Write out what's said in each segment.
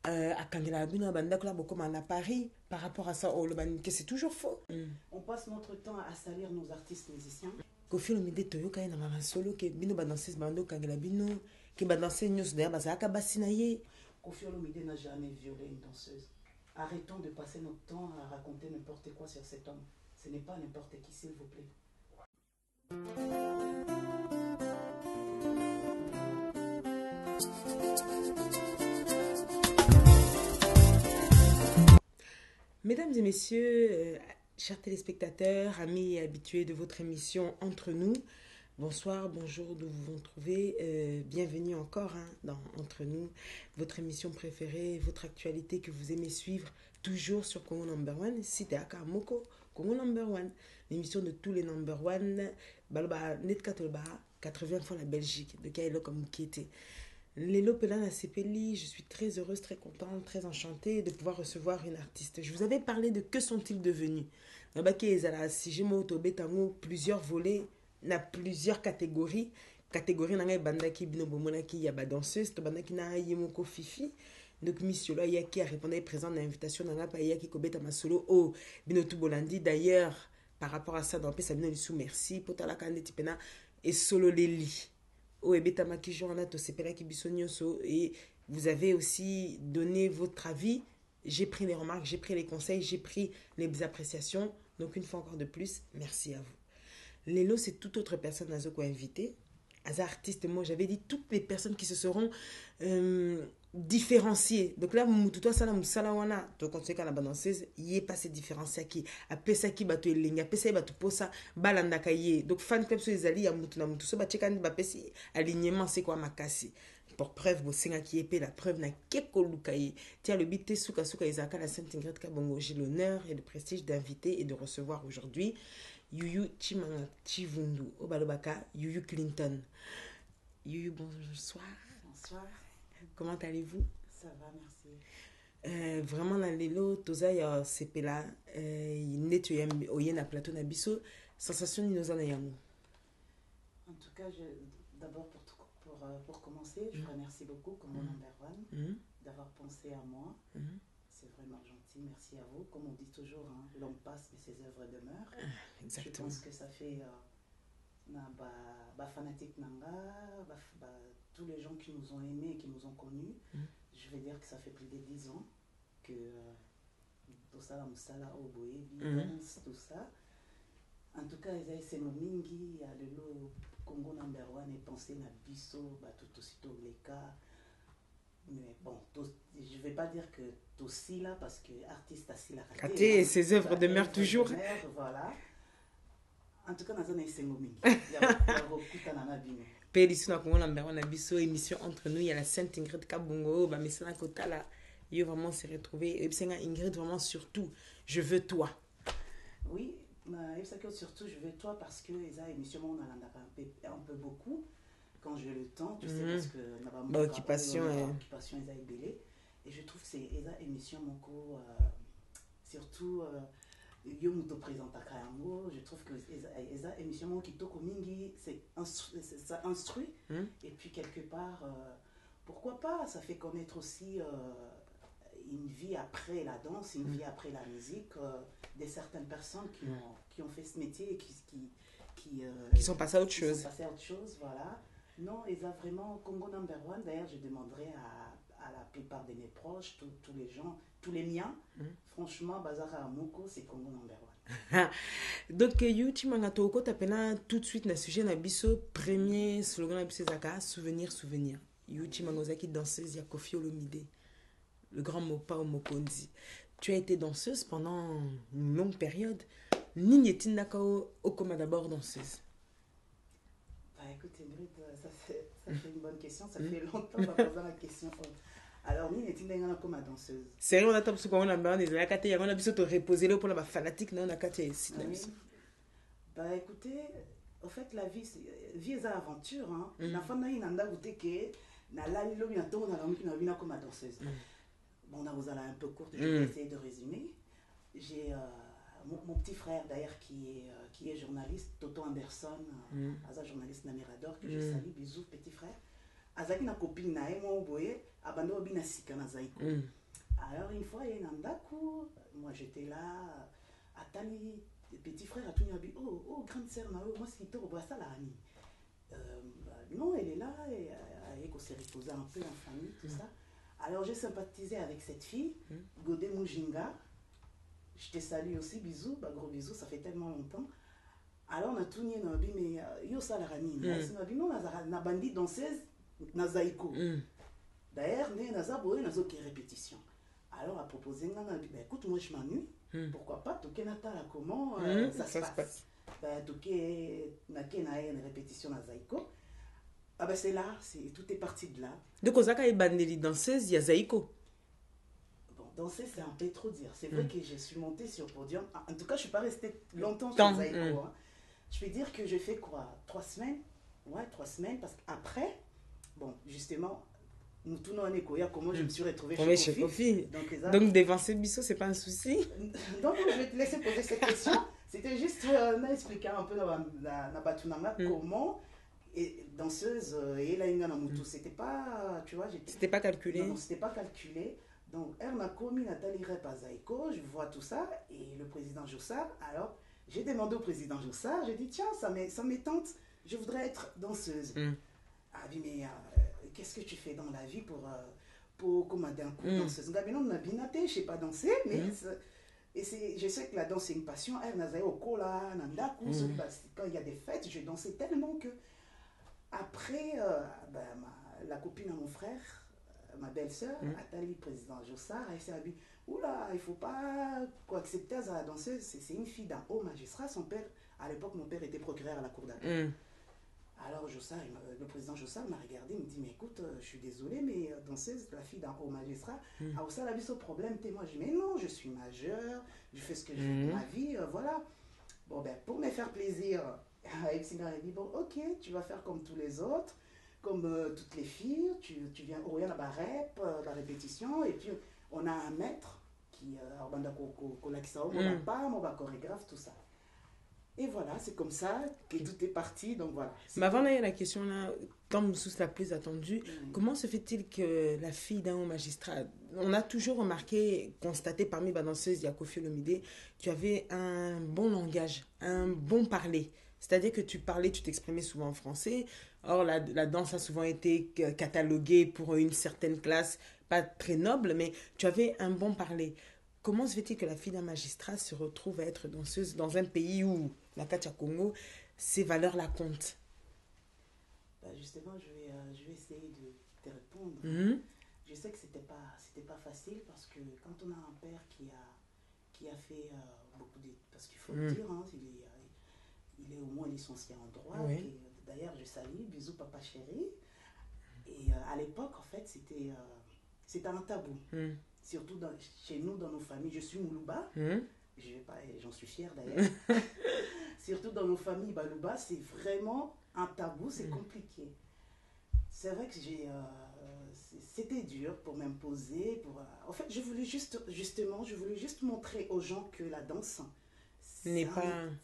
À Kangela Bino, Bandakla, beaucoup à Paris, par rapport à ça, que c'est toujours faux. On passe notre temps à salir nos artistes musiciens. Kofi Olomide Toyoka na mama solo ke bino ba danseuse bando Kangela Bino ke ba danser news d'ailleurs bazaka basinaye. Kofi Olomide n'a jamais violé une danseuse. Arrêtons de passer notre temps à raconter n'importe quoi sur cet homme. Ce n'est pas n'importe qui, s'il vous plaît. Mesdames et messieurs, chers téléspectateurs, amis et habitués de votre émission Entre nous, bonsoir, bonjour, d'où vous vous trouvez. Bienvenue encore dans Entre nous, votre émission préférée, votre actualité que vous aimez suivre, toujours sur Congo Number One, Site Akamoko, Congo Number One, l'émission de tous les Number One, Balba Net 80 fois la Belgique, de Kailo comme qui était. Lélo Pelana Sepeli, je suis très heureuse, très contente, très enchantée de pouvoir recevoir une artiste. Je vous avais parlé de que sont-ils devenus. Si j'ai plusieurs volets, na plusieurs catégories. Catégorie nanga bandaki bino bomonaki yaba danseuse, to bandaki na yemoko fifi. Donc Miss Yola Yaki a répondu présent à l'invitation nanga pa Yaki Kobeta Masolo oh bino tout bolandi. D'ailleurs, par rapport à ça, dans Pesa bino sous merci potala kande tipena et solo leli. Et vous avez aussi donné votre avis. J'ai pris les remarques, j'ai pris les conseils, j'ai pris les appréciations. Donc une fois encore de plus, merci à vous. Lélo, c'est toute autre personne à Zoko invité. As artiste, moi j'avais dit toutes les personnes qui se seront différenciées. Donc là, toi ça la musalawana, tu conseil qu'à la danseuse, y est passé différencié qui appelé ça qui batu elinga, appelé ça batu posa balanda kaye. Donc fan club sur les alliés, mutu na mutu so ba cheka ni ba pesi alignement c'est quoi makasi. Pour preuve, vous savez qui est la preuve n'a keko lukaye. Tiens le bité souka souka izaka la Sainte Ingrid Kabongo. J'ai l'honneur et le prestige d'inviter et de recevoir aujourd'hui Yuyu Chimanga Chivundu Obalobaka Yuyu Clinton. Yuyu, bonsoir. Bonsoir. Comment allez-vous? Ça va, merci. Vraiment, dans les lots, Toza, c'est là. Il n'est pas au na plateau na biso. Sensation ni nos en ayamo. En tout cas, d'abord pour commencer, je remercie beaucoup comme Number One d'avoir pensé à moi. C'est vraiment gentil, merci à vous. Comme on dit toujours, hein, l'homme passe mais ses œuvres demeurent. Exactement. Je pense que ça fait fanatique nanga, tous les gens qui nous ont aimés et qui nous ont connus. Je vais dire que ça fait plus de 10 ans que tout ça, la musala, oboe, tout ça. En tout cas, c'est nos mingi, le Congo Number One et penser na biso, tout aussitôt les cas. Mais bon, je ne vais pas dire que tout aussi là, parce que artiste assis la raté, et ses œuvres demeurent toujours. Voilà. En tout cas, dans un single mingi. Il y a beaucoup de Pélissu na Congo Number One, biso émission Entre nous, il y a la Sainte Ingrid Kabongo, bah mais c'est là côté là, il vraiment s'est retrouvé. Et puis c'est Ingrid vraiment surtout, je veux toi. Oui. Surtout je veux toi parce que les émissions on a un peu beaucoup quand j'ai le temps, tu sais, parce que occupation ils a ébélé et je trouve que c'est les émissions surtout yo muto présente à Kayango, je trouve que les émissions qui toko mingi ça instruit et puis quelque part pourquoi pas, ça fait connaître aussi une vie après la danse, une vie après la musique, de certaines personnes qui ont fait ce métier et qui sont passées à autre chose. Voilà. Non, ils ont vraiment Congo Number One. D'ailleurs, je demanderai à la plupart de mes proches, tous les gens, tous les miens, franchement, Bazara Amoko, c'est Congo Number One. Donc, Yuti Mangatoko, t'appelles tout de suite le sujet Nabiso, premier slogan Nabiso Zaka, souvenir. Yuti Mangozaki, danseuse, Yakofi Olomide. Le grand Mopa Mokonzi. Tu as été danseuse pendant une longue période. Nini est Okoma d'abord danseuse? Écoute, Ingrid, ça fait une bonne question. Ça fait longtemps qu'on m'a posé la question. Alors, Nini est Okoma danseuse. Sérieux, on a tapé sur Congo Number One. Il y a un peu de reposer là pour la fanatique. Non, on a quatre ici. Écoutez, en fait, la vie est une aventure. La femme n'a pas goûté que na la lilo bientôt on a l'homme qui n'a vu comme danseuse. Bon, on a un peu courte, je vais essayer de résumer. mon petit frère d'ailleurs qui est journaliste, Toto Anderson, Aza journaliste na Mirador, que je salue, bisous petit frère. Azaki na copine na moi boye, abando bina sika na zaiko. Alors une fois il y a un ndaku, moi j'étais là, atali petit frère a tout dit oh grande sœur na moi c'est toi au ça la ami. Non, elle est là et elle s'est reposée un peu en famille tout ça. Alors j'ai sympathisé avec cette fille, Godé Mujinga. Je te salue aussi, bisous, bah, gros bisous, ça fait tellement longtemps. Alors on a tout nié dans le mais yo ça la rani. Non, na bandit danseuse, na zaiko. D'ailleurs, naza boye nazo qui répétition. Alors à proposer écoute moi je m'ennuie. Pourquoi pas toquer natala comment ça se passe. Bah toquer na une répétition na zaiko. Ah ben c'est là, tout est parti de là. Donc Osaka est bandit danseuse, il y a zaiko. Danser, c'est un peu trop dire. C'est vrai que je suis montée sur le podium. En tout cas, je ne suis pas restée longtemps sur Zaiko. Hein. Je vais dire que j'ai fait quoi 3 semaines. Ouais, 3 semaines. Parce qu'après, bon, justement, nous tournons en écho. Comment je me suis retrouvée chez Kofi. Donc, dévancer Bissot, ce n'est pas un souci. Donc, je vais te laisser poser cette question. C'était juste expliquer un peu dans Batunanga comment et danseuse et la Inga Namutu. C'était pas, tu vois, c'était pas calculé. Non, c'était pas calculé. Donc, elle m'a commis Nathalie Rep à Zaiko, je vois tout ça, et le président Joussard, alors, j'ai demandé au président Joussard, j'ai dit, tiens, ça me tente, je voudrais être danseuse. Ah oui, mais qu'est-ce que tu fais dans la vie pour commander un coup de danseuse? Non, on a bien noté, je ne sais pas danser, mais je sais que la danse c'est une passion. Elle n'a pas au cola, quand il y a des fêtes, je dansais tellement que, après, la copine à mon frère, ma belle-sœur, Atali, président Joussard, elle s'est dit, oula, il ne faut pas accepter à la danseuse, c'est une fille d'un haut magistrat. Son père, à l'époque, mon père était procureur à la cour d'appel. Alors Joussard, le président Joussard m'a regardé, il me dit, mais écoute, je suis désolé, mais danseuse, la fille d'un haut magistrat, a aussi la vie ce problème. Moi, je dis, mais non, je suis majeur, je fais ce que je veux de ma vie, voilà. Bon, ben, pour me faire plaisir, Epsina a dit, bon, ok, tu vas faire comme tous les autres. Comme toutes les filles, tu viens au la rep, la répétition, et puis on a un maître qui mon chorégraphe, tout ça. Et voilà, c'est comme ça que tout est parti, donc voilà. Mais avant d'aller à la question là, comme sous la plus attendue, comment se fait-il que la fille d'un haut magistrat, on a toujours remarqué, constaté parmi les danseuses, il y a Kofi Olomide, tu avais un bon langage, un bon parler. C'est-à-dire que tu parlais, tu t'exprimais souvent en français. Or, la danse a souvent été cataloguée pour une certaine classe, pas très noble, mais tu avais un bon parler. Comment se fait-il que la fille d'un magistrat se retrouve à être danseuse dans un pays où, la Katia Congo, ces valeurs la comptent? Justement, je vais essayer de te répondre. Je sais que c'était pas facile parce que quand on a un père qui a fait beaucoup de... Parce qu'il faut le dire, hein, il est au moins licencié en droit. Oui. D'ailleurs, je salue, bisous papa chéri. Et à l'époque, en fait, c'était un tabou. Surtout chez nous, dans nos familles. Je suis Moulouba. J'en suis fière d'ailleurs. Surtout dans nos familles, Balouba, c'est vraiment un tabou, c'est compliqué. C'est vrai que c'était dur pour m'imposer. En fait, je voulais juste montrer aux gens que la danse, c'est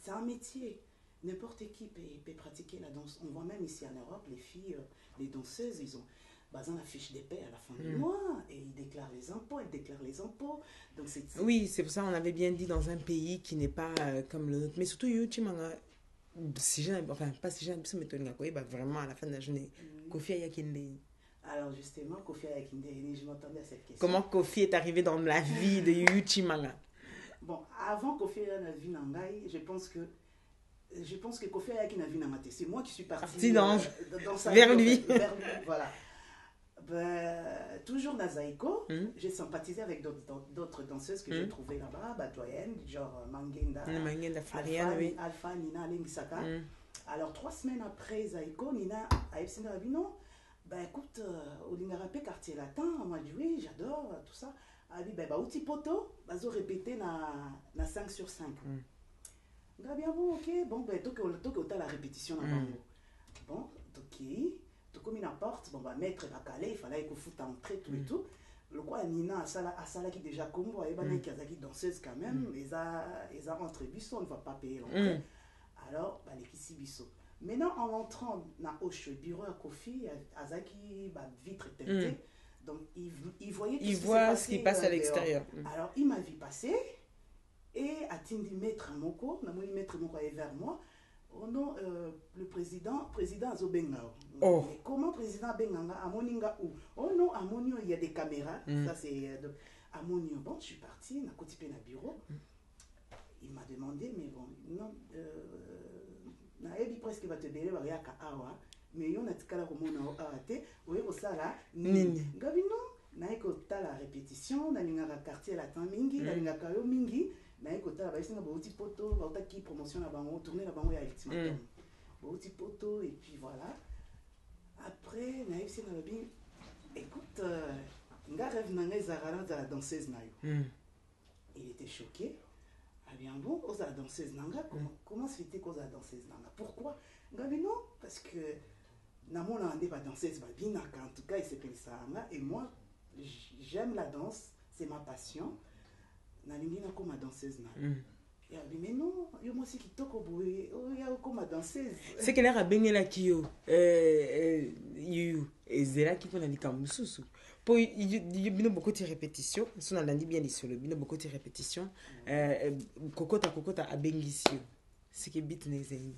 un métier. N'importe qui peut pratiquer la danse. On voit même ici en Europe, les filles, les danseuses, ils ont la fiche de paie à la fin du mois et ils déclarent les impôts, elles déclarent les impôts. Donc oui, c'est pour ça qu'on avait bien dit dans un pays qui n'est pas comme le nôtre. Mais surtout, si j'ai mais vraiment à la fin de la journée, Kofi Ayakinde. Alors justement, Kofi Ayakinde, je m'attendais à cette question. Comment Kofi est arrivé dans la vie de Yuchi Manga? Bon, avant Kofi dans la vie Nangai, je pense que Kofi Ayakinde a vu Namaté. C'est moi qui suis partie dans sa vers lui. Vers lui, voilà. Toujours dans Zaiko, j'ai sympathisé avec d'autres danseuses que j'ai trouvées là-bas, doyennes, genre Mangenda, Alpha, Nina, Lengisaka. Alors 3 semaines après Zaiko, Nina a dit non, écoute, au Lingarapé, quartier latin, on m'a dit oui, j'adore, tout ça. Elle a dit, outil poto, bazo répété na 5 sur 5. Bien bon, ok, bon, tu as la répétition là-bas. Bon, ok. Comme il apporte, maître va caler, il fallait qu'il faut entrer tout et tout. le quoi Nina Asala qui déjà comme moi, et qui a danseuse quand même, ils ont entre biso, on ne va pas payer l'entrée. Alors, les qui biso. Maintenant, en entrant dans le bureau à Kofi, Azaki vitre teintée. Donc, il voyait tout ce qui passe à l'extérieur. Alors, il m'a vu passer et a tindi maître Moko, maître Moko est vers moi. Oh non, le président Azobengao. Oh. Mais comment président Benganga Amoninga où? Oh non, Amonio, il y a des caméras. Ça, c'est Amonio. Bon, je suis parti, na côté na bureau. Il m'a demandé, mais bon, non, na ebi presque va te bélé, va yaka awa. Mais on a tkala komona awate, oui, au sala, nini. Gabi non, na eko la répétition, na linga quartier latin mingi, na linga kayo mingi. Na écouté la baisse na bauti poto bauta qui promotion la bango tourner la bango ya ultimatum bauti poto et puis voilà après na yebisi na lobi écoute nga rêve na ngai zarala za danseuse na yo il était choqué ah bien bon aux danseuse nanga comment se fait qu'aux danseuse nanga pourquoi nga non parce que na mona ande ba danseuse ba binaka en tout cas il s'appelle ça et moi j'aime la danse c'est ma passion. Nalingi na comme danseuse na. Mais non, yo moi aussi qui toko boye, oh ya comme danseuse. C'est qu'elle a bengela kiyo you ezela ki pona likamususu. Po bino beaucoup de répétitions, son a dit bien sur le bino beaucoup de répétitions. Kokota abengisio. C'est que bit nezeni.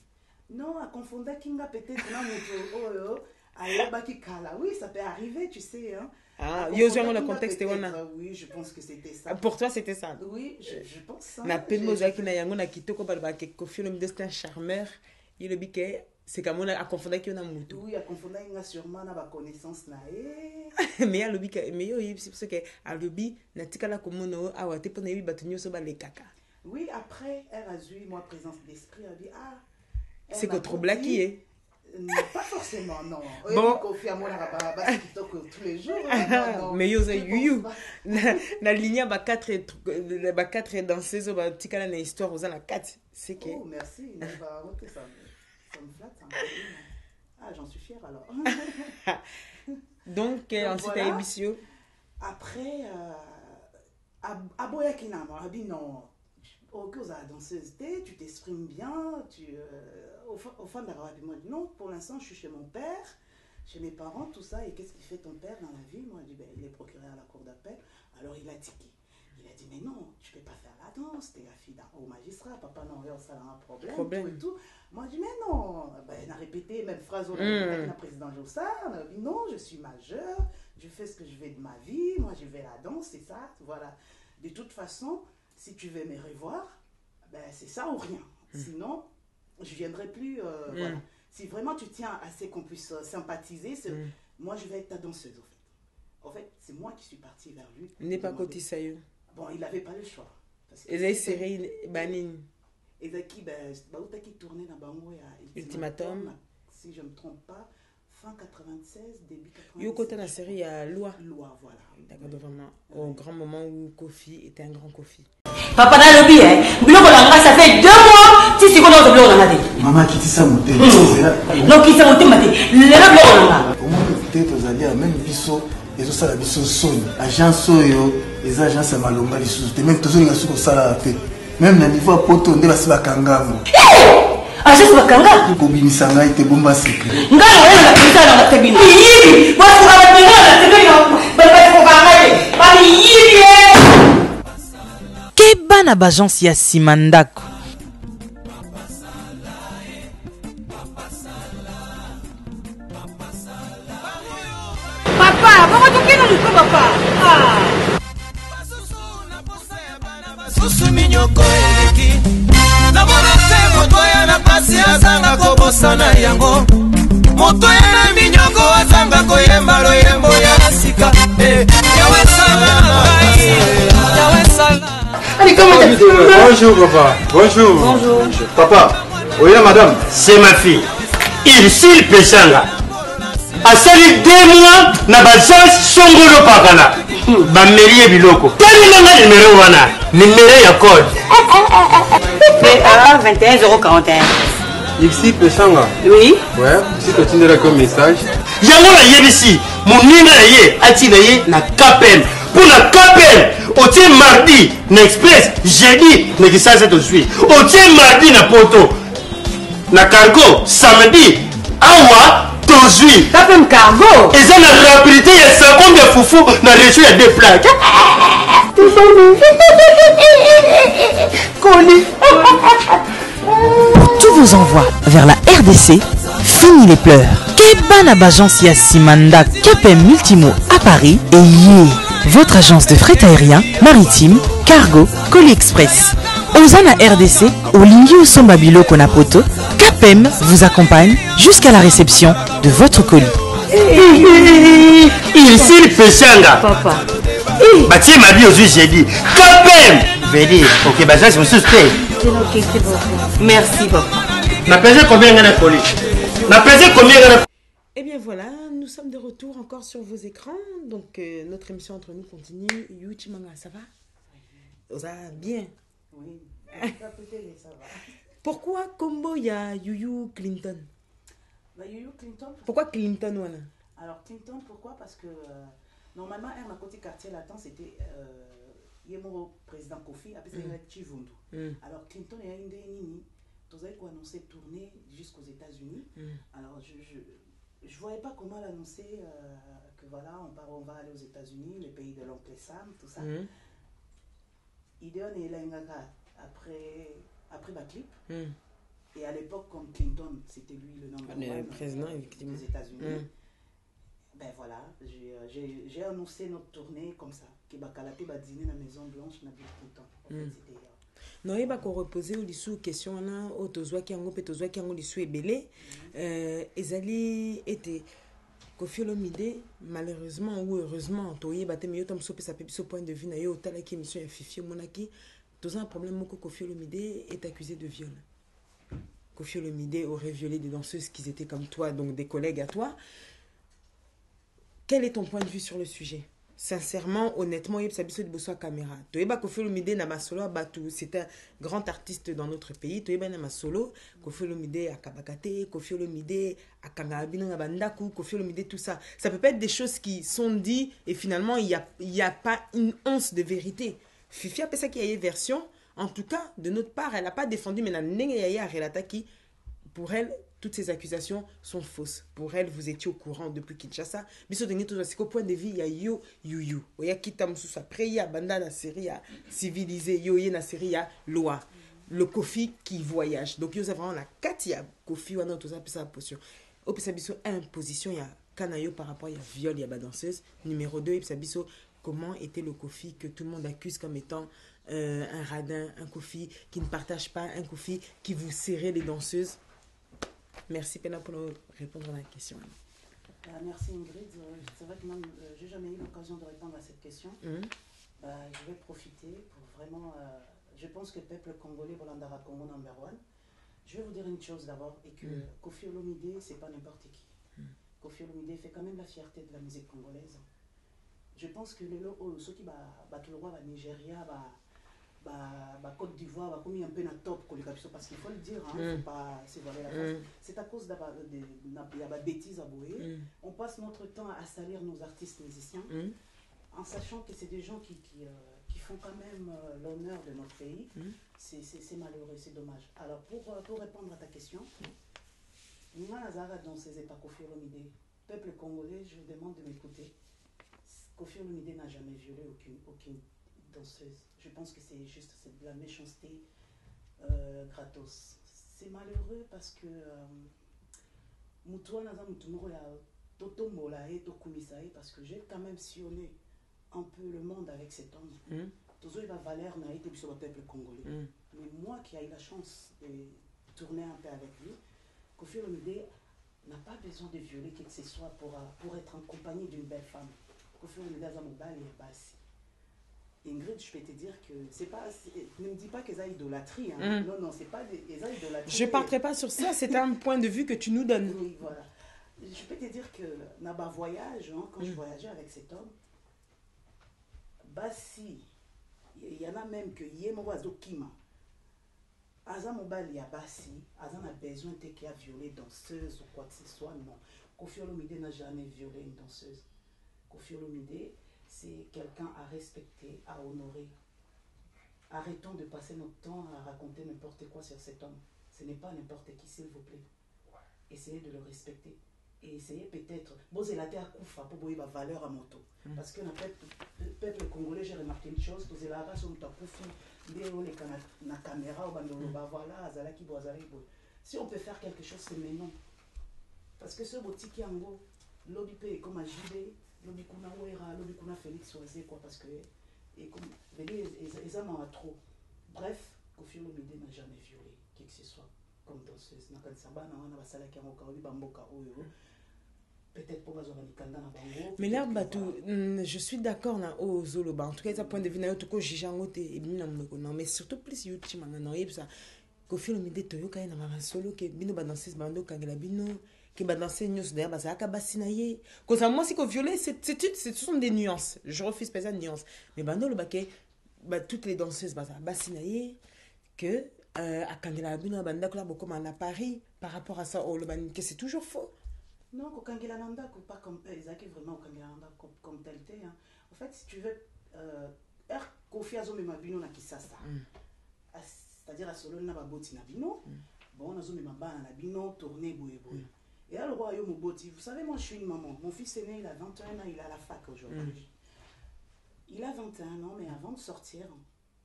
Non, à confondre kinga peut-être na moto ayabaki kala. Oui, ça peut arriver, tu sais hein. Ah, le contexte oui, je pense que c'était ça. Pour toi, c'était ça. Oui, je pense ça. Na pemoza ki na yango na kitoko ba ke Kofi Olomide c'est un charmeur. Il dit que c'est comme on a confondé ki na mutu. Oui, a confondé nga sûrement na ba connaissance na mais ya lobi mais yo c'est parce que a lobi na tikala komono awa te pona yebi batunyo so ba le kaka. Oui, après elle a eu moi présence d'esprit, elle dit ah c'est que trop blaqué. Pas forcément, non. Bon. Kofi à moi tous les jours. Non. Mais yo you. Na ligne ba 4 danseuses ba tikala na histoire aux la 4. C'est que oh, merci. Il va monter ça. Ça me flatte. Ah, j'en suis fière alors. Donc ensuite à Ebisio. Après Aboya Kinama, a dit non. Ok, aux danseuses, tu t'exprimes bien, au fond d'avoir moi dit non, pour l'instant je suis chez mon père, chez mes parents, tout ça, et qu'est-ce qu'il fait ton père dans la vie? Moi je dis ben, il est procureur à la cour d'appel, alors il a tiqué. Il a dit mais non, tu peux pas faire la danse, t'es la fille au magistrat, papa non, ça a un problème. Tout et tout. Moi je dis mais non, ben, il a répété même phrase au président Jossard, on a dit non, je suis majeur, je fais ce que je veux de ma vie, moi je vais la danse, c'est ça, voilà. De toute façon, si tu veux me revoir, ben c'est ça ou rien. Sinon, je viendrai plus. Voilà. Si vraiment tu tiens à ce qu'on puisse sympathiser, moi je vais être ta danseuse au fait. En fait, c'est moi qui suis partie vers lui. N'est pas côté ça. Bon, il n'avait pas le choix. Et là, il serait banine. Et là, qui tournait dans Bango Ultimatum. Si je ne me trompe pas. Fin 96, début 96. Yo côté la série il y a Loi. Loi, voilà. D'accord, vraiment au grand moment où Kofi était un grand Kofi. Papa dans le billet, ça fait 2 mois, si tu connais le bloc dans la vie. Maman qui dit ça mon thé. Non, qui ça mon thé, le bloc dans la vie. Au moins peut-être aux alliés même biso, et ça la biso son. Agence soyo, les agences à malonga les sous. Même tous les gars ça la paix. Même le niveau poto on va se bakangamo. Agence bakanga. Ko bimisanga ite bomba secret. Ngalo wewe na pita na tabini. Hivi, watu wanapinga na tabini baba kokanga. Bali hivi. Keba na bagence ya Simandako. Papa, maman tu kena du papa. Ah. Susu minyoko eleki. Na bonate moto ya na pasi azanga kobosana yango. Moto ya na minyoko azanga koyemba loyembo ya sika. Yawe sala ngai. Yawe sala. Allez, comment t'as Bonjour papa. Bonjour. Bonjour. Papa. Oui madame. C'est ma fille. Irsile Pesanga. A sali 2 mois na bagence songolo pakana. Ba mairie biloko. Tani nanga numéro wana. Numéro ya code. PA 21,041. Ici Pesanga. Oui. Ouais. Si tu as comme message. Yango na yebisi. Moninga na ye ati na ye na KPM. pour la KPM. Au tien mardi, na express, jeudi, na kisasa tout de suite. Au tien mardi, na poto, na cargo, samedi, awa, tout de suite. KPM cargo. Et ça, la rapidité, il y a 50 de foufou, na reçu, il y a deux plaques. Colis. Tous vos envois vers la RDC, fini les pleurs. Kebana Bagence Simanda, KPM Multimo à Paris et Yé, votre agence de fret aérien, maritime, cargo, colis express. Ozana RDC, Olingi Osomba Biloko Napoto, KPM vous accompagne jusqu'à la réception de votre colis. Ici le Peshanga. Papa. Bâti m'a dit aujourd'hui, j'ai dit KPM. Je vais dire, ok, bah ça c'est mon suspect. Ok, c'est bon. Merci, papa. N'a pesé combien de colis? N'a pesé combien de... Eh bien voilà, nous sommes de retour encore sur vos écrans. Donc notre émission entre nous continue. Yuchi Manga, ça va? Ça va bien. Oui, peut-être ça va. Pourquoi combo il y a Yuyu Clinton? Bah, Yuyu Clinton. Pourquoi Clinton voilà? Alors Clinton, pourquoi? Parce que normalement, à côté quartier latin, c'était Yemo président Kofi, après ça Chivundu. Alors Clinton et Indénini, tous avaient annoncé tourner jusqu'aux États-Unis. Alors je voyais pas comment l'annoncer que voilà, on va aller aux États-Unis, le pays de l'oncle Sam, tout ça. Ideon et Langaka après ma clip. Et à l'époque, comme Clinton, c'était lui le nom président effectivement des États-Unis. Ben voilà, j'ai annoncé notre tournée comme ça. Qui va calater va dîner dans la Maison Blanche, na Bill Clinton. En fait, c'était non, il va qu'on reposer au lissou question là, au tozwa qui ango pe tozwa qui ango lissou ebele. Ezali était Koffi Olomide malheureusement ou heureusement toye baté mieux tam so pe sa pe so point de vue na yo tala qui émission ya Fifi monaki. Tous un problème moko Koffi Olomide est accusé de viol. Koffi Olomide aurait violé des danseuses qui étaient comme toi, donc des collègues à toi. Quel est ton point de vue sur le sujet? Sincèrement, honnêtement, il y a des besoins caméra. Toyeba Koffi Olomide na masolo batu, c'est un grand artiste dans notre pays. Toyeba na masolo, Koffi Olomide a kabakate, Koffi Olomide a kangabino na bandaku, Koffi Olomide tout ça. Ça peut pas être des choses qui sont dites et finalement il y a pas une once de vérité. Fifi a fait ça qui a une version. En tout cas, de notre part, elle n'a pas défendu, mais pour elle, toutes ces accusations sont fausses. Pour elle, vous étiez au courant depuis Kinshasa. C'est qu'au point de vue, il y a you. Il y a Kitamoussous. Après, il y a Banda, la série civilisée. Il y a la série loi. Le Kofi qui voyage. Donc, il y a vraiment la 4, il y a Kofi, on a tout ça, puis ça, position. Au plus, imposition, il y a Kanayo par rapport, il y a viol, il y a danseuse. Numéro 2, il y a comment était le Kofi que tout le monde accuse comme étant un radin, un Kofi qui ne partage pas, un Kofi qui vous serrait les danseuses. Merci Pena pour nous répondre à la question. Merci Ingrid. C'est vrai que moi, j'ai jamais eu l'occasion de répondre à cette question. Je vais profiter pour vraiment... je pense que le peuple congolais, Bolandara Congo number one, je vais vous dire une chose d'abord, et que Koffi Olomide, c'est pas n'importe qui. Koffi Olomide fait quand même la fierté de la musique congolaise. Je pense que ceux qui battent le roi, Nigeria, Côte d'Ivoire, va comme un peu dans top parce qu'il faut le dire, hein, faut pas se voiler la face. C'est à cause de la bêtise à Boé. On passe notre temps à salir nos artistes musiciens, en sachant que c'est des gens qui font quand même l'honneur de notre pays. C'est malheureux, c'est dommage. Alors pour répondre à ta question, Nima Nazara dans ses états Koffi Olomide, peuple congolais, je vous demande de m'écouter. Koffi Olomide n'a jamais violé aucune danseuse. Je pense que c'est de la méchanceté gratos. C'est malheureux parce que parce que j'ai quand même sillonné un peu le monde avec cet homme. Toujours il va valer n'a été sur le peuple congolais. Mais moi qui ai eu la chance de tourner un peu avec lui, Koffi Olomide n'a pas besoin de violer qui que ce soit pour être en compagnie d'une belle femme. Koffi Olomide a mobile et basse. Ingrid, je peux te dire que c'est pas. Ne me dis pas qu'ils ont idolâtrie. Hein. Non, c'est pas des idolâtrie. Je ne partirai pas sur ça, c'est un point de vue que tu nous donnes. Oui, voilà. Je peux te dire que dans ma voyage, hein, quand je voyageais avec cet homme, Bassi, il y en a même que Yemoroazo Kima, Azam Mobile, il y a Bassi, Azam a besoin de qu'il a violé danseuse ou quoi que ce soit. Non. Koffi Olomide n'a jamais violé une danseuse. Koffi Olomide, c'est quelqu'un à respecter, à honorer. Arrêtons de passer notre temps à raconter n'importe quoi sur cet homme. Ce n'est pas n'importe qui, s'il vous plaît. Essayez de le respecter. Et essayez peut-être, bon, c'est la terre koufa pour voir la valeur à moto. Parce que le peuple congolais, j'ai remarqué une chose, c'est la race où tu as koufi, la caméra, voilà, si on peut faire quelque chose, c'est maintenant. Parce que ce boutique qui est en gros, lobby paye comme à JB, lobby kuna Ouera, lobby kuna Félix Oazé, quoi, parce que, et comme, les hommes en trop. Bref, Koffi Olomide n'a jamais violé qui que ce soit. Comme danseuse, peut-être pour mais là, je suis d'accord au Zoloba. En tout cas, ça point de vue, non, mais surtout plus YouTube, ça. Koffi Olomide toyo quand même un solo que bino ba danseuse bando kangela bino que ba danser news d'ailleurs ba ka basinaye. Cause moi si que violer ce sont des nuances. Je refuse pas ça de nuances. Mais bando le baké toutes les danseuses ba basinaye que à kangela bino banda ko la beaucoup à Paris par rapport à ça que c'est toujours faux. Non, Kangela Nanda, pas comme Isaac vraiment Kangela Nanda comme tel. En fait, si tu veux, Kofi Azome Mabino na Kisasa. C'est-à-dire à Solo na Baboti na Bino. Bon, on a Azome Mabana na Bino, tourné boye. Et à le royaume Moboti, vous savez, moi je suis une maman. Mon fils aîné, il a 21 ans, il est à la fac aujourd'hui. Il a 21 ans, mais avant de sortir,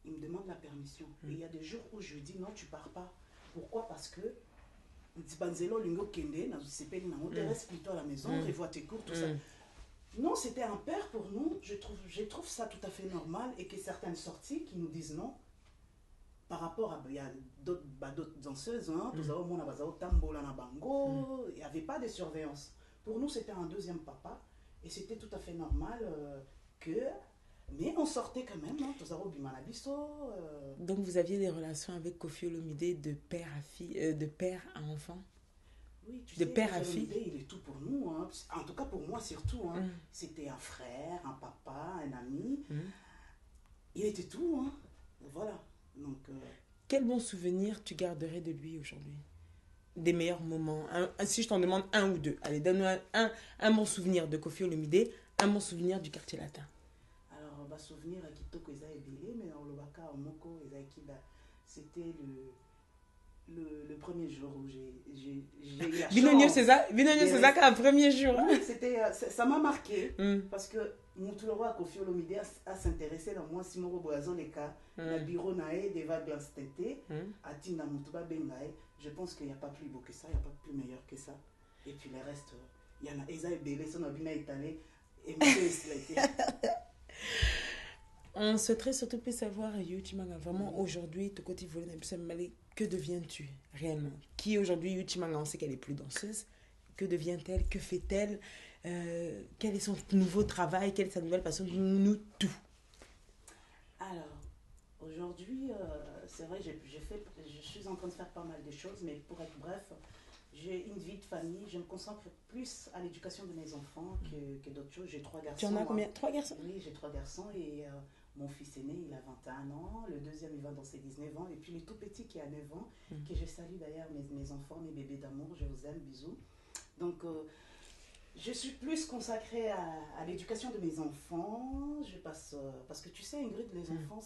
il me demande la permission. Et il y a des jours où je lui dis non, tu pars pas. Pourquoi? Parce que tu restes plutôt à la maison, revois tes cours, tout ça. Non, c'était un père pour nous. Je trouve ça tout à fait normal et que certaines sorties qui nous disent non, par rapport à il y a d'autres danseuses, il n'y avait pas de surveillance. Pour nous, c'était un deuxième papa et c'était tout à fait normal que... Mais on sortait quand même, Donc vous aviez des relations avec Koffi Olomide de père à fille, de père à enfant? Oui, tu de sais, père à fille. Il est tout pour nous, hein. En tout cas pour moi surtout. C'était un frère, un papa, un ami. Il était tout, hein. Voilà. Donc, quel bon souvenir tu garderais de lui aujourd'hui? Des meilleurs moments. Si je t'en demande un ou deux, allez, donne-nous un bon souvenir de Koffi Olomide, un bon souvenir du quartier latin. Souvenir à Kitoko Eza Ebele, mais dans le Baka Omoko Eza Kiba, c'était le premier jour où j'ai eu la chance. Binonio César, un premier jour. Oui, ça m'a marqué parce que Moutouloa Koffi Olomide a s'intéressé dans moi, Simoro Boazon Leka, le bureau Nae, Deva Glanstété, Atina Moutouba Bengae. Je pense qu'il n'y a pas plus beau que ça, il n'y a pas plus meilleur que ça. Et puis les restes, il y en a Eza Ebele, son abina étalé, et on souhaiterait surtout plus savoir, Yuchimanga, vraiment aujourd'hui, que deviens-tu réellement? Qui aujourd'hui, Yuchimanga, on sait qu'elle est plus danseuse. Que devient-elle? Que fait-elle? Quel est son nouveau travail? Quelle est sa nouvelle passion? Dis-nous tout. Alors, aujourd'hui, c'est vrai, je suis en train de faire pas mal de choses, mais pour être bref, j'ai une vie de famille, je me concentre plus à l'éducation de mes enfants que d'autres choses. J'ai 3 garçons. Tu en as combien? 3 garçons? Oui, j'ai 3 garçons et mon fils aîné, il a 21 ans, le deuxième, il va dans ses 19 ans, et puis le tout petit qui a 9 ans, que je salue d'ailleurs, mes enfants, mes bébés d'amour, je vous aime, bisous. Donc, je suis plus consacrée à l'éducation de mes enfants. Je passe, parce que tu sais, Ingrid, les enfants,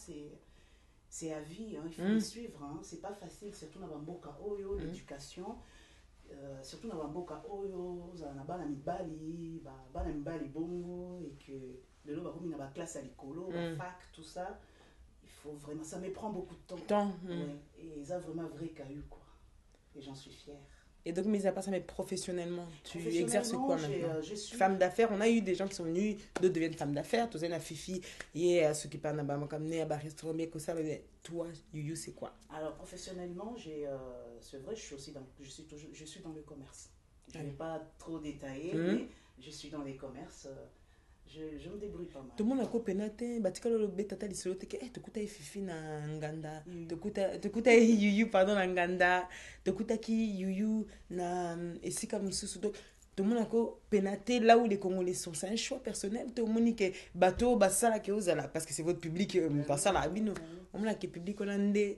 c'est à vie, hein, il faut les suivre, hein, c'est pas facile, surtout dans Bamboka Oyo, l'éducation. Surtout dans Bamboka Oyo, dans Bana Mibali, Bongo, et que le lot va la classe à l'écolo, la fac, tout ça. Il faut vraiment, ça me prend beaucoup de temps. Ouais, et ça vraiment vrai caillou, quoi. Et j'en suis fière. Et donc, mais à part ça, mais professionnellement, tu exerces quoi maintenant? Je suis femme d'affaires. On a eu des gens qui sont venus, d'autres deviennent femmes d'affaires. Tous les fifi et ceux qui parlent à restaurant, mais ça. Toi, Yuyu, c'est quoi? Alors, professionnellement, c'est vrai, je suis dans le commerce. Je ne vais pas trop détailler, mais je suis dans les commerces. Je me débrouille pas mal. Tout le monde a coupé naté, batika le betata li solo teke tukuta fifi na nganda, tukuta Yuyu pardon na nganda, tukuta ki Yuyu na esika mususu. Donc tout le monde a coupé naté là où les Congolais sont. C'est un choix personnel. Tout le monde que bateau basala ke ozala parce que c'est votre public basala abino. On l'a que public hollandais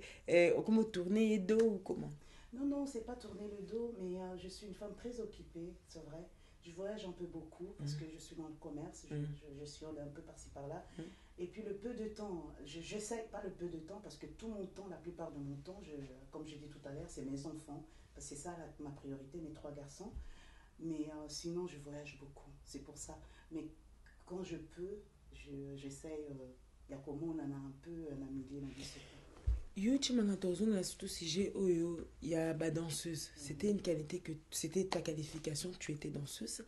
comment tourner dos ou comment? Non, c'est pas tourner le dos, mais je suis une femme très occupée, c'est vrai. Je voyage un peu beaucoup parce que je suis dans le commerce, je suis un peu par-ci par-là. Et puis le peu de temps, j'essaie pas le peu de temps parce que tout mon temps, la plupart de mon temps, comme j'ai dit tout à l'heure, c'est mes enfants. Parce que c'est ça ma priorité, mes 3 garçons. Mais sinon, je voyage beaucoup, c'est pour ça. Mais quand je peux, j'essaie, il y a comment on en a un peu un milieu dans Yo, tu m'as entendu surtout sujet Oyo, il y a danseuse. C'était une qualité que c'était ta qualification, tu étais danseuse.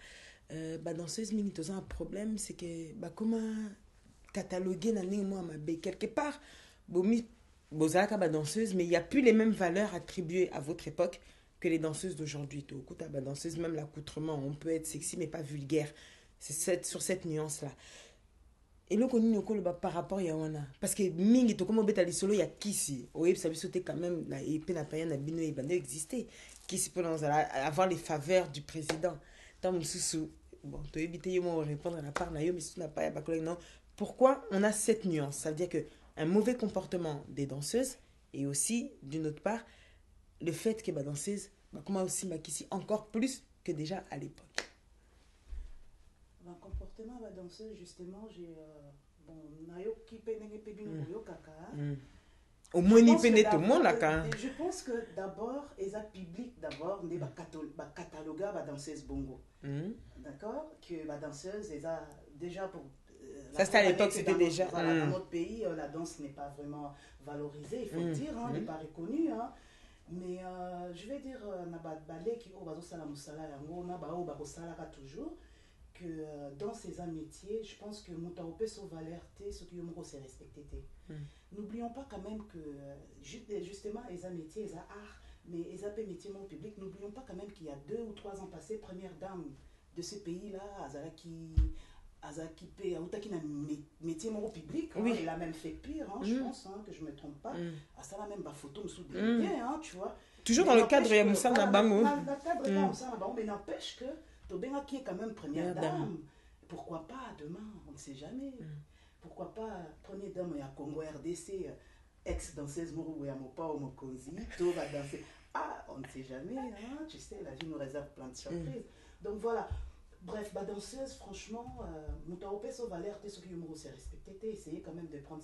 Danseuse, mais tu as un problème, c'est que comment cataloguer l'année moi ma quelque part, bozaka danseuse, mais il n'y a plus les mêmes valeurs attribuées à votre époque que les danseuses d'aujourd'hui. Tout coup, ta danseuse, même l'accoutrement, on peut être sexy mais pas vulgaire. C'est sur cette nuance là. Et le connu par rapport à Yawana parce que mingi to comme beta solo ya kisi oye ça veut sauter quand même la et na payen na bino et bande exister kisi pour avoir les faveurs du président tant sous bon to éviter yo répondre à la part na yo mais si n'a pas ya non pourquoi on a cette nuance, ça veut dire que un mauvais comportement des danseuses et aussi d'une autre part le fait que danseuse comment aussi kisi encore plus que déjà à l'époque. Un comportement va danser justement j'ai bon nayo qui penenge pebino yo kaka au moins ni peine tout le monde là quand je pense que d'abord les public d'abord ne ba cataloga ba danseuse bongo d'accord que ba danseuse déjà pour ça c'était à l'époque c'était déjà dans notre pays la danse n'est pas vraiment valorisée il faut le dire n'est pas reconnue mais je vais dire na ba balé qui bazo sala musala yango na ba o ba kosala ka toujours que dans ces métiers, je pense que Moutaopé sauve alerter ce qui est respecté. N'oublions pas quand même que justement les métiers, les arts, mais les métiers mon public, n'oublions pas quand même qu'il y a 2 ou 3 ans passés, première dame de ce pays-là, Azalaki Paye, qui a métier mon public, oui. Elle a même fait pire, je pense, que je ne me trompe pas. Ça a même ma photo me souvient, tu vois. Toujours dans le cadre de Moussa Nabango. Dans le cadre de Moussa Nabango, mais n'empêche que Tobenga qui est quand même première dame. Pourquoi pas demain? On ne sait jamais. Pourquoi pas première dame à Congo RDC, ex-danseuse Mourou et Amopa ou Mokonzi, tout va danser. Ah, on ne sait jamais, tu sais, la vie nous réserve plein de surprises. Donc voilà. Bref, danseuse, franchement, Moutaopé sauve alerte, ce qui est s'est respecté, essayer quand même de prendre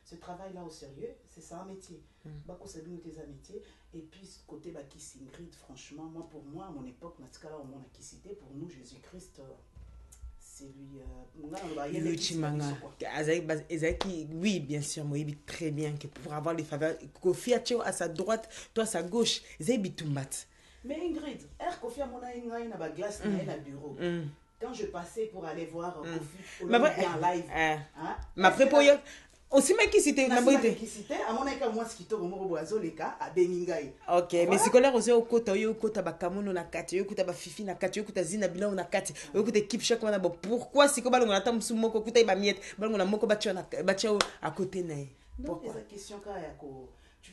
ce travail-là au sérieux, c'est ça un métier. Bako Sabine tes un métier. Et puis, ce côté qui s'ingrid, franchement, pour moi, à mon époque, dans ce cas-là, on a qui cité, pour nous, Jésus-Christ, c'est lui. Oui, bien sûr, moi, il très bien que pour avoir les faveurs, Kofi à sa droite, toi à sa gauche, Zébitumbat. Mais Ingrid, Kofi a mon aïe na glace na bureau. Quand je passais pour aller voir Kofi en live, ma prépo aussi mais qui c'était na bonité qui c'était à mon école moi ce qui tourne au boazo les cas à Beningai. OK, mais c'est colère aussi au kota yo kota ba kamono na kati yo kota ba fifi na kati yo kota zina bila na kati yo kota keep chaque wana pourquoi c'est comme on attend musu moko kota ba miette balongo na moko ba tia à côté na. Donc la question ka ya ko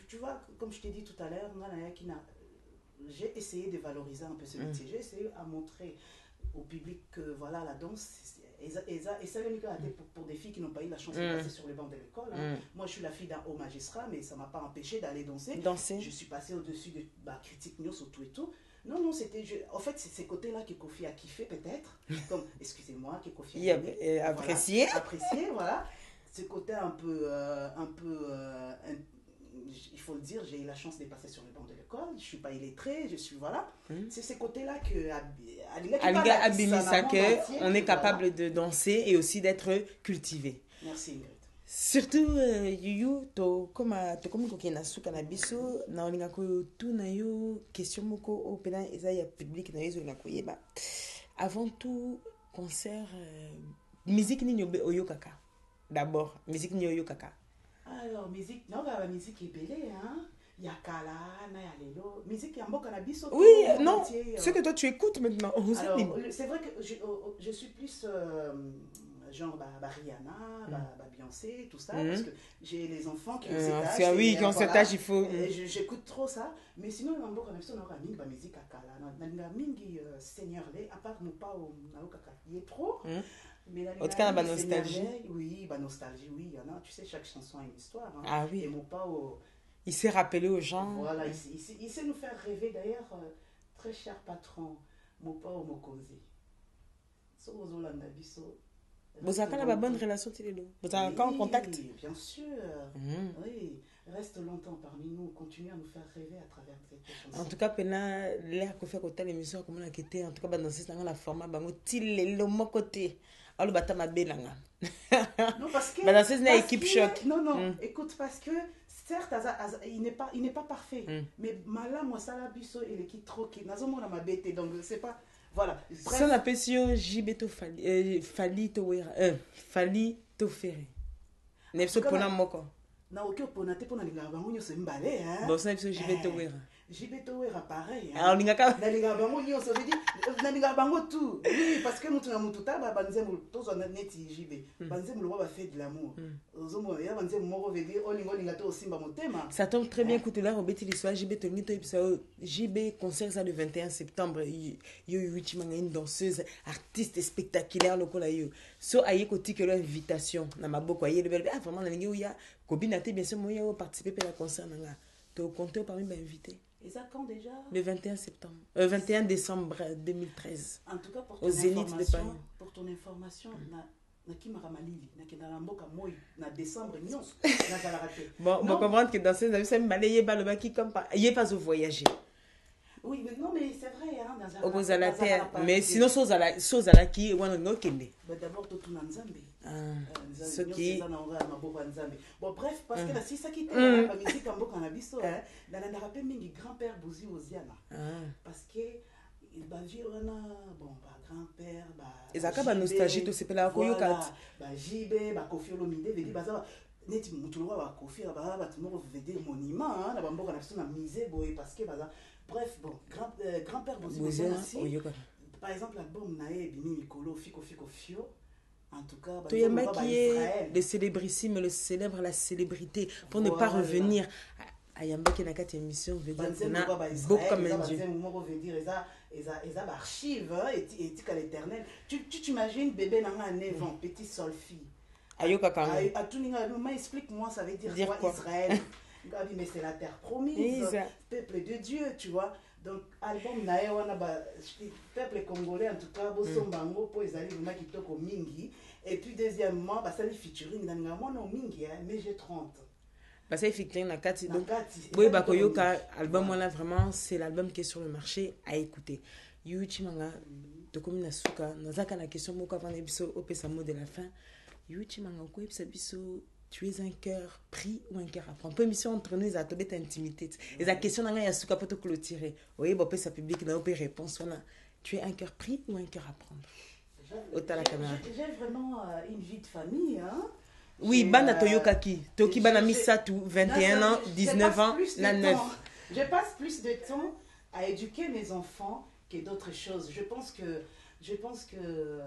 tu vois comme je t'ai dit tout à l'heure j'ai essayé de valoriser un peu ce métier. J'ai essayé à montrer au public que voilà la danse et ça pour des filles qui n'ont pas eu la chance de passer sur les bancs de l'école. Moi je suis la fille d'un haut magistrat mais ça m'a pas empêché d'aller danser. Je suis passée au-dessus de critique news tout et tout. Non, c'était en fait c'est ces côtés-là que Kofi a kiffé peut-être. Comme excusez-moi que Kofi a apprécié. Voilà, apprécié voilà. Ce côté un peu il faut le dire, j'ai eu la chance de passer sur les bancs de l'école, je ne suis pas illettrée, je suis, voilà. C'est ces côtés-là que Aliga Abimisa que on est capable de danser et aussi d'être cultivé. Merci Ingrid. Surtout, Yuyu, comme tu as su cannabis, na olinga ko tout na yo question moko au pena ezaya public na yezo na koyeba. Avant tout, concert, musique ni nyobe oyo kaka. D'abord, musique ni oyo kaka. Alors, musique, non, la musique est belle, hein. Il y a Kala, na ya lelo. Musique y a mboka na biso. Oui, non, ce que toi tu écoutes maintenant. Alors, c'est vrai que je suis plus genre Rihanna, Beyoncé, tout ça, parce que j'ai les enfants qui ont cet âge. Oui, qui ont cet âge, il faut. J'écoute trop ça. Mais sinon, il y a mboka na biso na mingi ba musique à Kala. Na mingi Seigneur le, à part mon pas au naokaka. Il est trop. Mais en tout cas, la nostalgie. Oui, nostalgie, oui, il y en a. Tu sais, chaque chanson a une histoire. Ah oui. Et mon pas il s'est rappelé aux gens. Voilà, il sait nous faire rêver. D'ailleurs, très cher patron, mopa o mokonzi soko ozolanda biso Vous avez la bonne relation tous les deux. Vous avez encore en contact? Bien sûr. Oui. Reste longtemps parmi nous. Continue à nous faire rêver à travers cette chanson. En tout cas, pendant l'air que fait côté l'émission, comme on a quitté, en tout cas, dans ce la format, bango til le mon côté. Alors, bata ma benanga. Non, parce que. Dans cette équipe choc. Non, écoute, parce que certes, il n'est pas parfait. Mais malin, moi, ça la biso, il est qui trop qui. Nazo mon ma bête, donc c'est pas. Voilà. Ça on appelle sur Jibeto Fali Tofere. Nepso pona moko. Na oké pona te pona linga bango nyoso mbale hein. Bon ça nepso Jibeto Wera. Jibeto Wera pareil. Alors linga ka na linga bango nyoso veut dire na linga bango tout. Oui parce que mutu na mutu ta ba banzemu tozo na neti jibe. Banzemu le ba fait de l'amour. Ozomo ya banzemu moko veut dire olingo linga to simba motema. Ça tombe très bien couteau là robeti l'histoire Jibeto ngito ipsa JB concert ça le 21 septembre yo yuchimanga une danseuse artiste spectaculaire lokola yo. So aye koti que l'invitation na maboko aye le bel vraiment na lingi uya Kobina te bien sûr moi yo participer à la concert nanga. Tu as compté parmi mes invités. Et ça quand déjà? Le 21 septembre. 21 décembre 2013. En tout cas pour au Zénith de Paris. Pour ton information, na kimara malili, na kena na mboka moi na décembre nyonso na kala raté. Bon, on comprendre que dans ces avis ça me balayé ba le baki comme pas. Il est pas au voyager. Oui, mais non mais c'est vrai hein dans un à la terre, mais sinon chose à la qui wana ngokende. D'abord tout na Nzambe. Ce qui bon bref parce que si ça qui était la musique en mboka na biso hein dans la rappel mingi grand-père Bouzi Oziana parce que il va vivre bon ba grand-père ba ezaka ba nostalgie to sepela ko yokat ba jibe ba Koffi Olomide veut dire baza neti mutu lo ba Koffi ba ba tumo veut dire monument na ba mboka na biso na musée boy parce que baza bref bon grand-père Bouzi Oziana par exemple l'album nae bimi mikolo fiko fio. En tout cas, qui est le célébrissime, le célèbre la célébrité, pour ne pas revenir à Yamba qui n'a qu'à émission, veut dire qu'on a beaucoup comme un Dieu. Veut dire, ils ont archives, éthique à l'éternel. Tu t'imagines, bébé n'a pas 9 ans, petit solfi. Ayoka Kanga. Explique-moi, ça veut dire quoi Israël? Mais c'est la terre promise, peuple de Dieu, tu vois. Donc album nae wana ba peuple congolais en tout cas boso bango po ezali vraiment kitoko mingi et puis deuxièmement ba sali featuring na ngamona mingi mais j'ai 30 bah ça featuring na kati donc boy ba koyoka album wana vraiment c'est l'album qui est sur le marché à écouter Yuichi manga to comme na suka nazaka na question moko avant ebiso opesa mot de la fin Yuichi manga ko episa biso. Tu es un cœur pris ou un cœur à prendre. Peu mission entre nous, ils ont trouvé ta intimité. Et la question n'a rien à souka pour te clôturer. Oui, bon, ça public n'a pas réponse. Tu es un cœur pris ou un cœur à prendre? Autant la caméra. J'ai vraiment une vie de famille, hein. Oui, bana toyokaki. Toki bana misatu, 21 ans, 19 ans, la 9. Je passe plus de temps à éduquer mes enfants que d'autres choses. Je pense que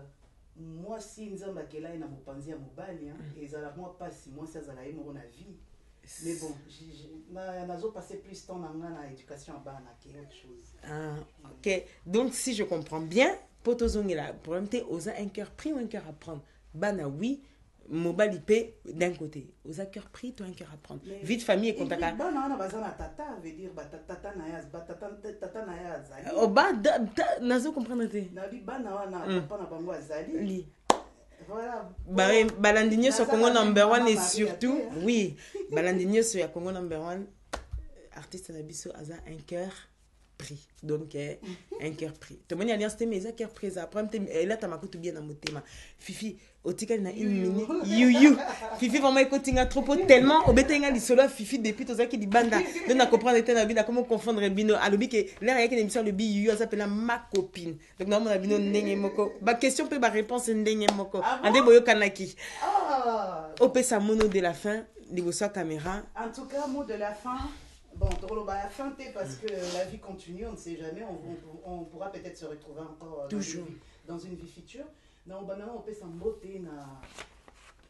moi si nzamba kela ina mopanzi ya mobali et ezala moi pas si moi ça zala emo na vie mais bon nazo passer plus temps na éducation bana que autre chose. OK, donc si je comprends bien potozongela problème te osa un cœur pris ou un cœur à prendre bana oui mobile IP d'un côté osa cœur pris toi un cœur à prendre vie de famille et contact bana na bazana tata veut dire tata na yaz tata na yaz oh ba nazo comprendre te na bi bana wana papa na bango azali voilà balandinyo sur Congo number 1 et surtout oui balandinyo sur Congo number 1 artiste na biso aza un cœur pris donc un cœur pris to moni alliance te mais un cœur pris après là ta makutu bien na motema fifi otika na une minute you fifi vraiment ekotinga trop tellement obetenga lisolo fifi depuis to zaki libanda donc na comprendre était na vida comment confondre bino alobi que l'air yake émission le bi you s'appelle ma copine donc na mona bino ndenge moko ba question pe ba réponse ndenge moko ande boyo kanaki opesa mono de la fin liboso caméra en tout cas mot de la fin. Bon, la fin parce que la vie continue, on ne sait jamais, on pourra peut-être se retrouver encore toujours dans une vie future. Non, on peut s'en botter na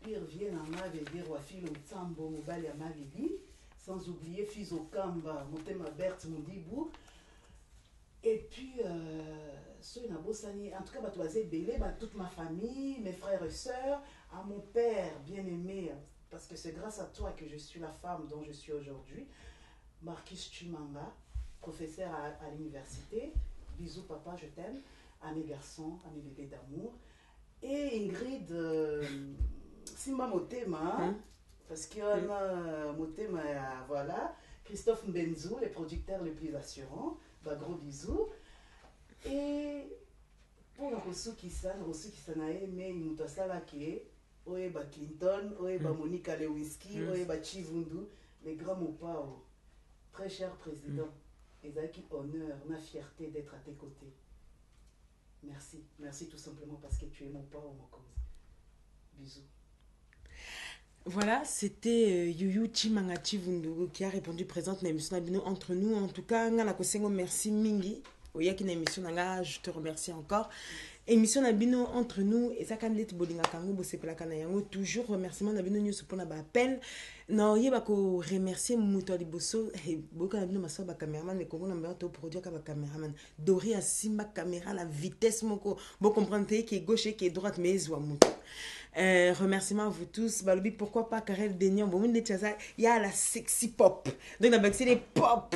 pire vient na ma veut dire wa filo tsambo mobali ya mavidi sans oublier Fizo Kamba, Motema Berthe Mondibou. Et puis ceux na bossani en tout cas batoisé belé toute ma famille, mes frères et sœurs, à mon père bien-aimé parce que c'est grâce à toi que je suis la femme dont je suis aujourd'hui. Marcus Chumanga, professeur à l'université, bisous papa, je t'aime, à mes garçons, à mes bébés d'amour. Et Ingrid, Simba Motema, parce qu'il y a Motema, voilà, Christophe Mbenzou, les producteurs les plus assurants, bah, gros bisous. Et pour le Rosu Kisan a aimé, il nous a salaké, Oeba Clinton, Oeba Monica Lewinsky, Oeba Chivundu, les grands Mopao. Très cher président, et qui honneur, ma fierté d'être à tes côtés. Merci, merci tout simplement parce que tu es mon père ou mon cause. Bisous. Voilà, c'était Yuyu Chimangati Vundu qui a répondu présente dans l'émission entre nous. En tout cas, merci Mingi. Oyaki na émission nanga, je te remercie encore. Émission Nabino entre nous et ça quand les bolinga kango bo sepela kana yango toujours remerciement Nabino news pour na ba appel. Non, yeba ko remercier Muto Liboso et beaucoup Nabino maso ba cameraman mais kongo na to produire ka ba cameraman. Doré à Simba caméra la vitesse moko. Bon comprendre qui est gauche et qui est droite mais ezwa Muto. Remerciements à vous tous. Balobi, pourquoi pas Karel Denion? Bon, il y a la sexy pop. Donc, c'est les pop.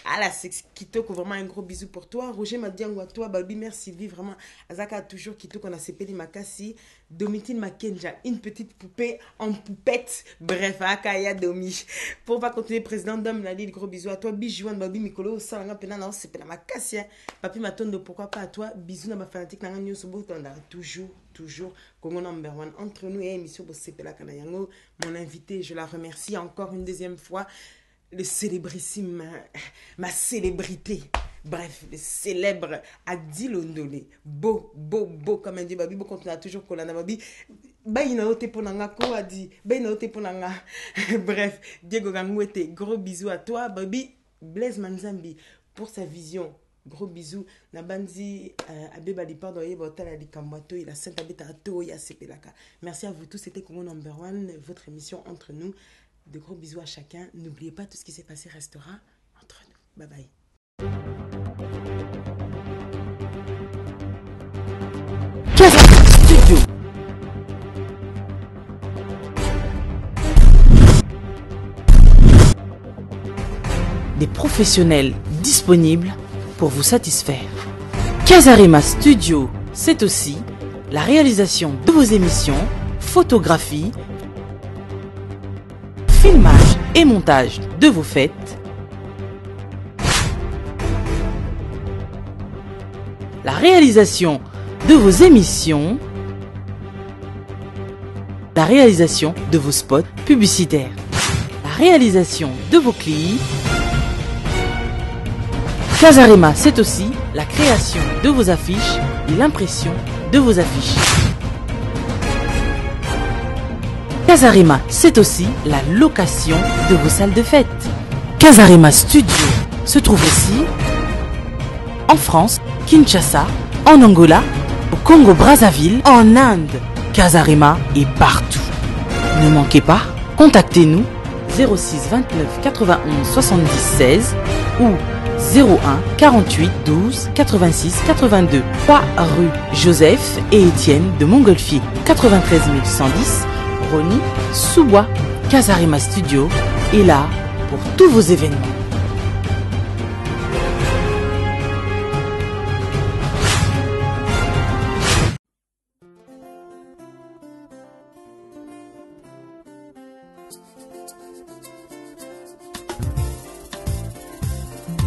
Ah, la sexy Kitoko, vraiment un gros bisou pour toi. Roger Madiango à toi. Balobi, merci Sylvie, vraiment. Azaka a toujours Kitoko, on a CPD Makassi. Domitine Makenja, une petite poupée en poupette. Bref, Akaya Domi. Pour pas continuer, président d'homme, la dit gros bisous à toi. Bijouan, Balobi, Mikolo, Salanga, Penana, c'est Pena Makassi. Papi Matondo, pourquoi pas à toi? Bisous, na ma fanatique, Nanga Nyo Sobo, toujours, Congo number one entre nous et émission Bossepela Kanayango. Mon invité, je la remercie encore une deuxième fois, le célébrissime, ma célébrité. Bref, le célèbre Adil Ondolé. Beau, comme un dit Babi, beau continue toujours Kolana Babi. Baïna ote ponanga ko a dit, baïna ote ponanga. Bref, Diego Gangouete, gros bisous à toi, Babi. Blaise Manzambi, pour sa vision. Gros bisous. Nabanzi Abeba Lipardo Yebotala Likambato, il a Saint Abetato, il a Sepelaka. Merci à vous tous. C'était Congo Number One, votre émission entre nous. De gros bisous à chacun. N'oubliez pas, tout ce qui s'est passé restera entre nous. Bye bye. Studio. Des professionnels disponibles pour vous satisfaire. Casarema Studio, c'est aussi la réalisation de vos émissions, photographie, filmage et montage de vos fêtes, la réalisation de vos émissions, la réalisation de vos spots publicitaires, la réalisation de vos clips. Casarema, c'est aussi la création de vos affiches et l'impression de vos affiches. Casarema, c'est aussi la location de vos salles de fête. Casarema Studio se trouve aussi en France, Kinshasa, en Angola, au Congo-Brazzaville, en Inde. Casarema est partout. Ne manquez pas, contactez-nous 06 29 91 70 16 ou 01 48 12 86 82. 3 rue Joseph et Étienne de Montgolfier, 93 110, Rony, Sous-Bois. Casarema Studio est là pour tous vos événements.